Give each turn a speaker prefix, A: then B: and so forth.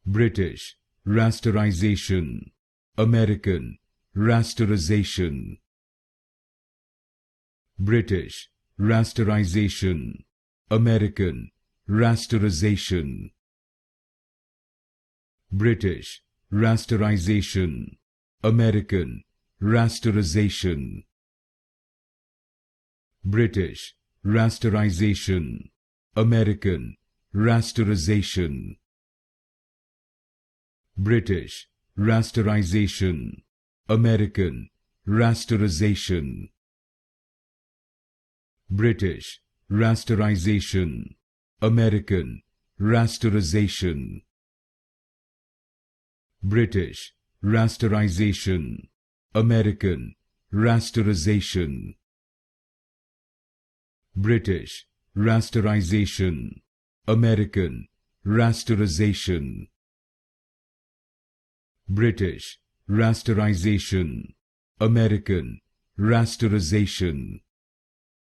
A: British Rasterization, American Rasterization. British Rasterization, American Rasterization. British Rasterization, American Rasterization. British Rasterization, American Rasterization. British Rasterization, American Rasterization. British Rasterization, American Rasterization. British Rasterization, American Rasterization. British Rasterization, American Rasterization. British Rasterization, American Rasterization.